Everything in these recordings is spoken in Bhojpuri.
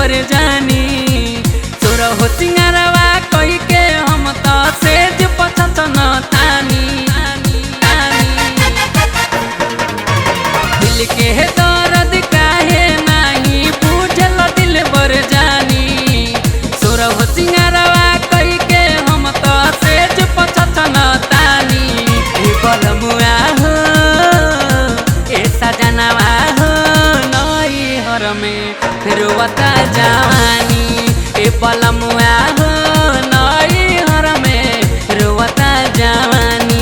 बर जानी तोरा हो सिंगारवा कही के हम तो सेज पछन तानी दिल के दर्द काहे नहीं बुझल दिल बर जानी तोरा हो सिंगारवा कही के हम तो सेज पछन तानी बलमुआ हो ए सजनवा हो नई हर में रोवता जवानी ए बलमुआ हो नई हर में रोवता जवानी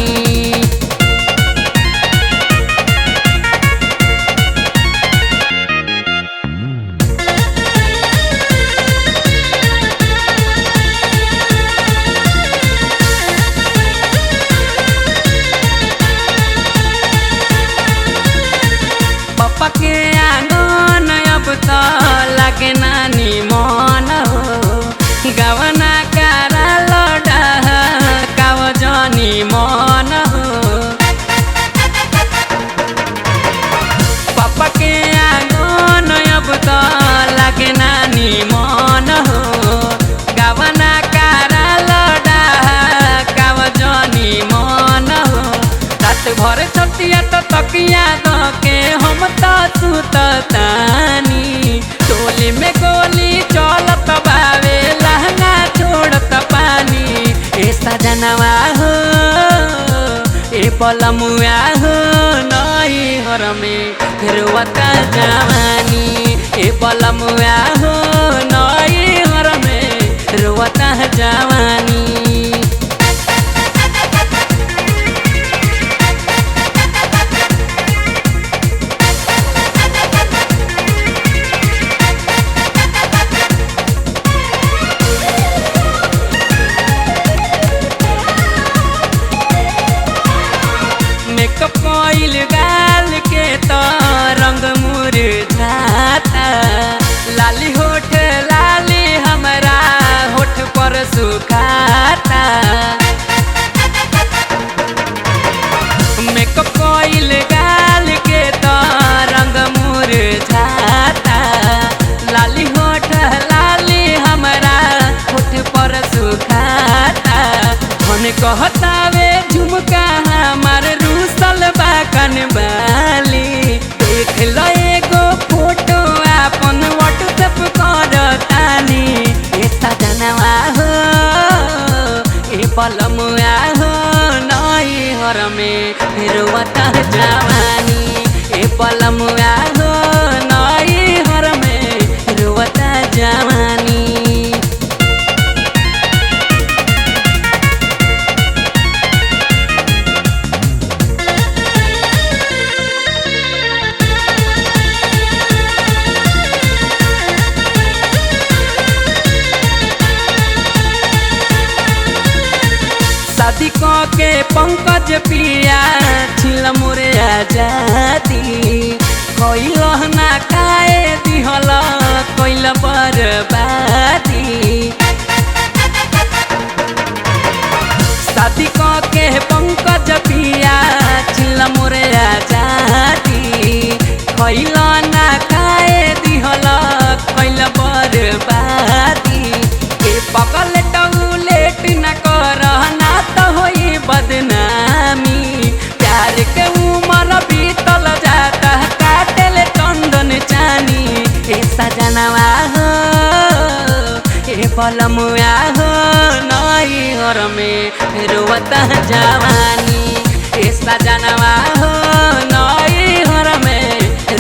पापा के आंगन अब तो लगे नानी मन हो गवना कारा लड़ा काव जानी मन हो पापा के आंगन अब तो लगे नानी मन हो गवना कारा लड़ा काव जानी मन हो रात भर छतिया तो तकिया दो के हम तो सुततानी टोली में गोली चलत बावे लहंगा छोड़त पानी ए सजनवा हो ए बलमुआ हो नई हर में रोवता जवानी ए बलमुआ हो नई हर में रोवता जवानी मेकअप कइल गाल के तो रंग मुरझाता लाली होठ लाली हमरा होठ पर सुखाता मेकअप कइल गाल के तो रंग मुरझाता लाली होठ लाली हमरा होठ पर सुखाता मन कहतावे झुमका हमार रूसल बाकन बाली देख लो एगो फोटो अपन व्हाट्सएप करतानी ए सजनवा हो ए बलमुआ हो नई हर में रोवता जवानी ए बलमुआ हो नई हर में रोवता जवानी शादी के पंकज पिया छिल मोरे आजादी कोइल ना खाए दिहल कोइल बर्बादी शादी के पंकज पिया छिल मोरे आजादी कोइल ना खाए दिहल कोइल बर्बादी ए पकल टूलेट न कर ना तो होई बदनामी प्यार के उमर बीतल जाता काटल चंदन चानी ए सजनवा हो ए बलमुआ हो नई हर में रोवता जवानी ए सजनवा हो नई हर में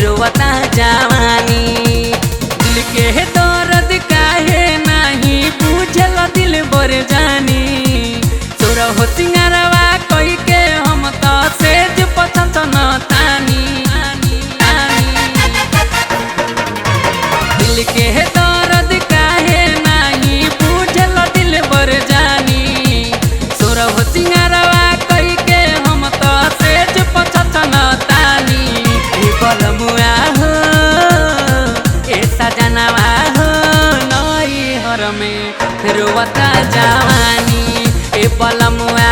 रोवता जवानी दिल के दर्द काहे नहीं बुझल दिल बर जानी तोरा हो सिंगारवा कही के हम तो सेज पछन तानी दिल के दर्द काहे नहीं बुझल दिल बर जानी तोरा हो सिंगारवा कही के हम तो सेज पछन तानी बलमुआ हो ए सजनवा हो नई हर में रोवता जवानी ए बलमुआ